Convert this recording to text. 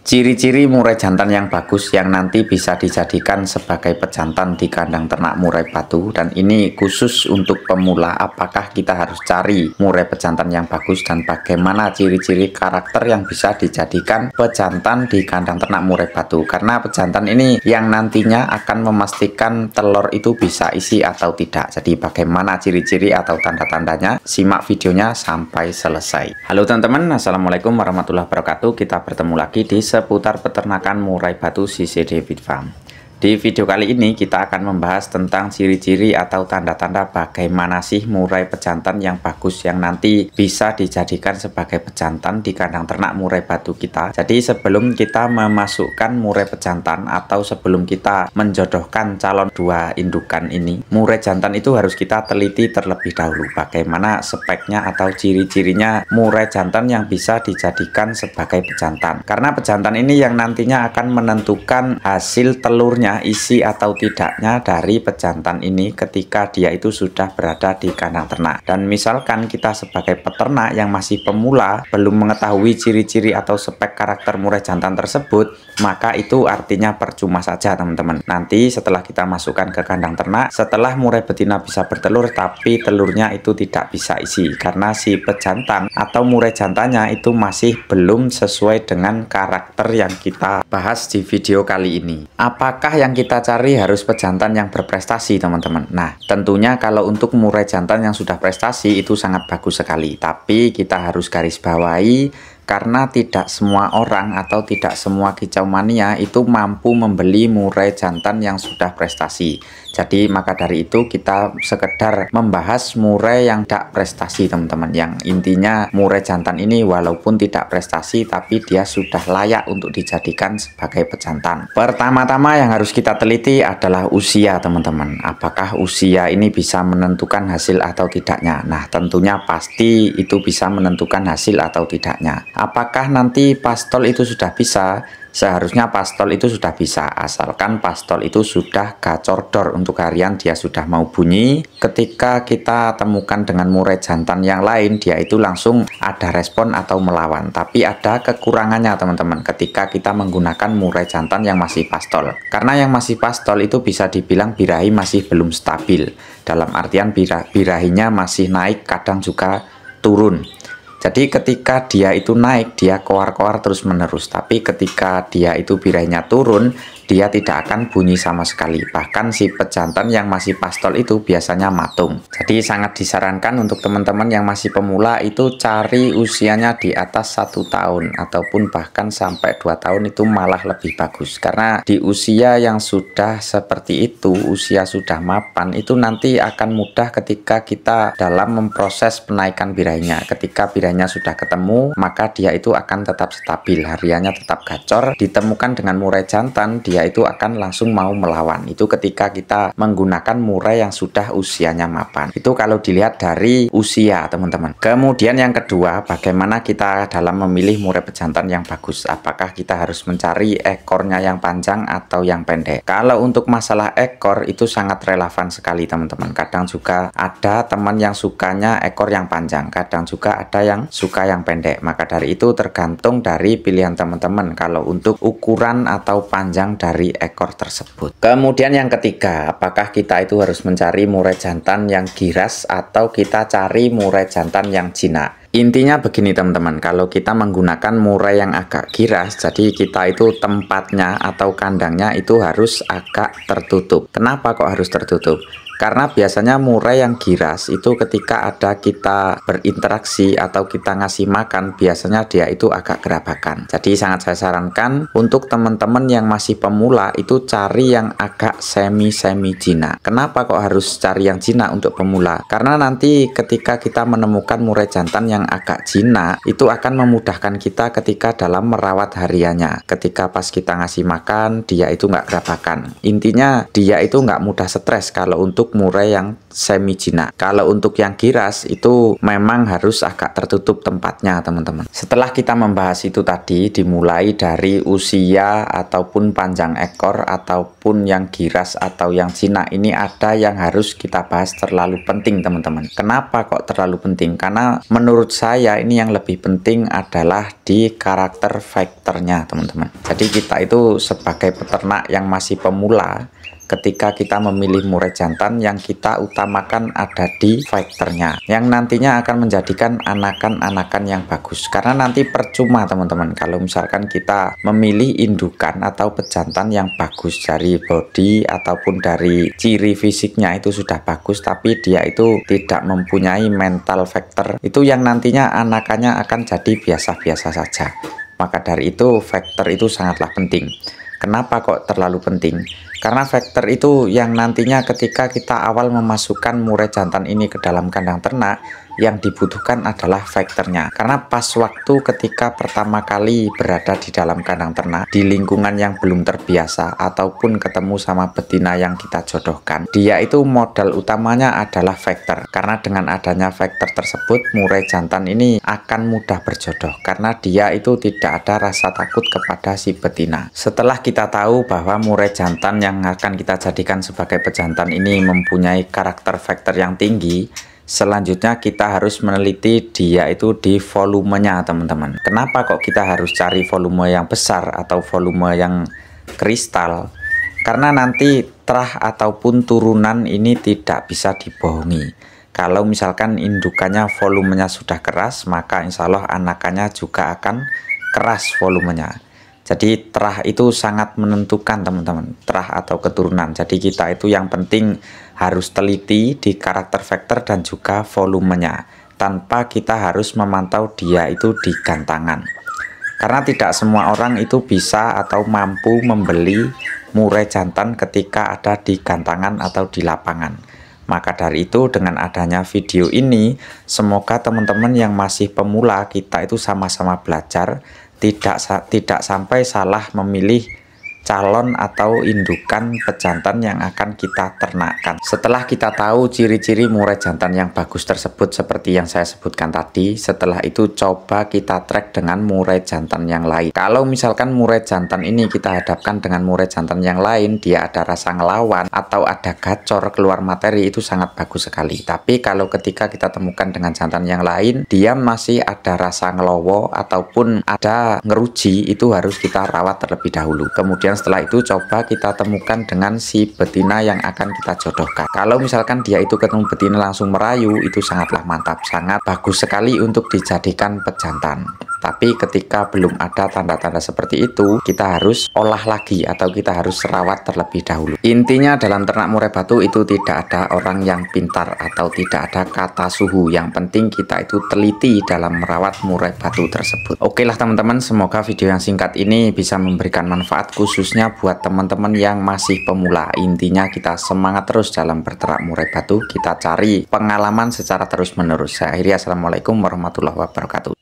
Ciri-ciri murai jantan yang bagus yang nanti bisa dijadikan sebagai pejantan di kandang ternak murai batu, dan ini khusus untuk pemula. Apakah kita harus cari murai pejantan yang bagus dan bagaimana ciri-ciri karakter yang bisa dijadikan pejantan di kandang ternak murai batu, karena pejantan ini yang nantinya akan memastikan telur itu bisa isi atau tidak. Jadi bagaimana ciri-ciri atau tanda-tandanya, simak videonya sampai selesai. Halo teman-teman, assalamualaikum warahmatullahi wabarakatuh. Kita bertemu lagi di seputar peternakan murai batu CCD Feed Farm. Di video kali ini kita akan membahas tentang ciri-ciri atau tanda-tanda bagaimana sih murai pejantan yang bagus yang nanti bisa dijadikan sebagai pejantan di kandang ternak murai batu kita. Jadi sebelum kita memasukkan murai pejantan atau sebelum kita menjodohkan calon dua indukan ini, murai jantan itu harus kita teliti terlebih dahulu bagaimana speknya atau ciri-cirinya murai jantan yang bisa dijadikan sebagai pejantan. Karena pejantan ini yang nantinya akan menentukan hasil telurnya isi atau tidaknya dari pejantan ini ketika dia itu sudah berada di kandang ternak. Dan misalkan kita sebagai peternak yang masih pemula belum mengetahui ciri-ciri atau spek karakter murai jantan tersebut, maka itu artinya percuma saja teman-teman. Nanti setelah kita masukkan ke kandang ternak, setelah murai betina bisa bertelur tapi telurnya itu tidak bisa isi karena si pejantan atau murai jantannya itu masih belum sesuai dengan karakter yang kita bahas di video kali ini. Apakah yang kita cari harus pejantan yang berprestasi teman-teman? Nah, tentunya kalau untuk murai jantan yang sudah prestasi itu sangat bagus sekali, tapi kita harus garis bawahi karena tidak semua orang atau tidak semua kicau mania itu mampu membeli murai jantan yang sudah prestasi. Jadi maka dari itu kita sekedar membahas murai yang tidak prestasi teman-teman, yang intinya murai jantan ini walaupun tidak prestasi tapi dia sudah layak untuk dijadikan sebagai pejantan. Pertama-tama yang harus kita teliti adalah usia teman-teman. Apakah usia ini bisa menentukan hasil atau tidaknya? Nah, tentunya pasti itu bisa menentukan hasil atau tidaknya. Apakah nanti pastol itu sudah bisa? Seharusnya pastol itu sudah bisa, asalkan pastol itu sudah gacor dor untuk harian, dia sudah mau bunyi. Ketika kita temukan dengan murai jantan yang lain, dia itu langsung ada respon atau melawan. Tapi ada kekurangannya teman-teman ketika kita menggunakan murai jantan yang masih pastol. Karena yang masih pastol itu bisa dibilang birahi masih belum stabil. Dalam artian birahinya masih naik, kadang juga turun. Jadi ketika dia itu naik, dia koar-koar terus menerus. Tapi ketika dia itu birahinya turun, dia tidak akan bunyi sama sekali. Bahkan si pejantan yang masih pastol itu biasanya matung. Jadi sangat disarankan untuk teman-teman yang masih pemula itu cari usianya di atas 1 tahun ataupun bahkan sampai 2 tahun itu malah lebih bagus. Karena di usia yang sudah seperti itu, usia sudah mapan, itu nanti akan mudah ketika kita dalam memproses penaikan birahinya. Ketika birahinya sudah ketemu, maka dia itu akan tetap stabil, hariannya tetap gacor. Ditemukan dengan murai jantan, dia itu akan langsung mau melawan. Itu ketika kita menggunakan murai yang sudah usianya mapan. Itu kalau dilihat dari usia teman-teman. Kemudian yang kedua, bagaimana kita dalam memilih murai pejantan yang bagus? Apakah kita harus mencari ekornya yang panjang atau yang pendek? Kalau untuk masalah ekor itu sangat relevan sekali teman-teman. Kadang juga ada teman yang sukanya ekor yang panjang, kadang juga ada yang suka yang pendek. Maka dari itu tergantung dari pilihan teman-teman kalau untuk ukuran atau panjang dari ekor tersebut. Kemudian yang ketiga, apakah kita itu harus mencari murai jantan yang giras atau kita cari murai jantan yang jinak? Intinya begini teman-teman, kalau kita menggunakan murai yang agak giras, jadi kita itu tempatnya atau kandangnya itu harus agak tertutup. Kenapa kok harus tertutup? Karena biasanya murai yang giras itu ketika ada kita berinteraksi atau kita ngasih makan, biasanya dia itu agak gerabakan. Jadi sangat saya sarankan untuk teman-teman yang masih pemula itu cari yang agak semi-semi jinak. Kenapa kok harus cari yang jinak untuk pemula? Karena nanti ketika kita menemukan murai jantan yang agak jinak, itu akan memudahkan kita ketika dalam merawat hariannya. Ketika pas kita ngasih makan, dia itu nggak gerabakan. Intinya dia itu nggak mudah stres kalau untuk untuk murai yang semi jinak. Kalau untuk yang giras itu memang harus agak tertutup tempatnya teman-teman. Setelah kita membahas itu tadi, dimulai dari usia ataupun panjang ekor ataupun yang giras atau yang jinak, ini ada yang harus kita bahas terlalu penting teman-teman. Kenapa kok terlalu penting? Karena menurut saya ini yang lebih penting adalah di karakter faktornya teman-teman. Jadi kita itu sebagai peternak yang masih pemula, ketika kita memilih murai jantan, yang kita utamakan ada di faktornya, yang nantinya akan menjadikan anakan-anakan yang bagus. Karena nanti percuma teman-teman kalau misalkan kita memilih indukan atau pejantan yang bagus dari body ataupun dari ciri fisiknya itu sudah bagus, tapi dia itu tidak mempunyai mental faktor, itu yang nantinya anakannya akan jadi biasa-biasa saja. Maka dari itu faktor itu sangatlah penting. Kenapa kok terlalu penting? Karena faktor itu yang nantinya ketika kita awal memasukkan murai jantan ini ke dalam kandang ternak, yang dibutuhkan adalah faktornya. Karena pas waktu ketika pertama kali berada di dalam kandang ternak, di lingkungan yang belum terbiasa, ataupun ketemu sama betina yang kita jodohkan, dia itu modal utamanya adalah faktor. Karena dengan adanya faktor tersebut, murai jantan ini akan mudah berjodoh. Karena dia itu tidak ada rasa takut kepada si betina. Setelah kita tahu bahwa murai jantan yang akan kita jadikan sebagai pejantan ini mempunyai karakter faktor yang tinggi, selanjutnya kita harus meneliti dia itu di volumenya teman-teman. Kenapa kok kita harus cari volume yang besar atau volume yang kristal? Karena nanti terah ataupun turunan ini tidak bisa dibohongi. Kalau misalkan indukannya volumenya sudah keras, maka insya Allah anakannya juga akan keras volumenya. Jadi terah itu sangat menentukan teman-teman, terah atau keturunan. Jadi kita itu yang penting harus teliti di karakter faktor dan juga volumenya, tanpa kita harus memantau dia itu di gantangan. Karena tidak semua orang itu bisa atau mampu membeli murai jantan ketika ada di gantangan atau di lapangan. Maka dari itu dengan adanya video ini, semoga teman-teman yang masih pemula kita itu sama-sama belajar, tidak sampai salah memilih calon atau indukan pejantan yang akan kita ternakkan. Setelah kita tahu ciri-ciri murai jantan yang bagus tersebut seperti yang saya sebutkan tadi, setelah itu coba kita track dengan murai jantan yang lain. Kalau misalkan murai jantan ini kita hadapkan dengan murai jantan yang lain, dia ada rasa ngelawan atau ada gacor keluar materi, itu sangat bagus sekali. Tapi kalau ketika kita temukan dengan jantan yang lain, dia masih ada rasa ngelowo ataupun ada ngeruji, itu harus kita rawat terlebih dahulu. Kemudian setelah itu coba kita temukan dengan si betina yang akan kita jodohkan. Kalau misalkan dia itu ketemu betina langsung merayu, itu sangatlah mantap, sangat bagus sekali untuk dijadikan pejantan. Tapi ketika belum ada tanda-tanda seperti itu, kita harus olah lagi atau kita harus rawat terlebih dahulu. Intinya dalam ternak murai batu itu tidak ada orang yang pintar atau tidak ada kata suhu. Yang penting kita itu teliti dalam merawat murai batu tersebut. Oke lah teman-teman, semoga video yang singkat ini bisa memberikan manfaat khususnya buat teman-teman yang masih pemula. Intinya kita semangat terus dalam berternak murai batu, kita cari pengalaman secara terus-menerus. Saya akhiri, assalamualaikum warahmatullahi wabarakatuh.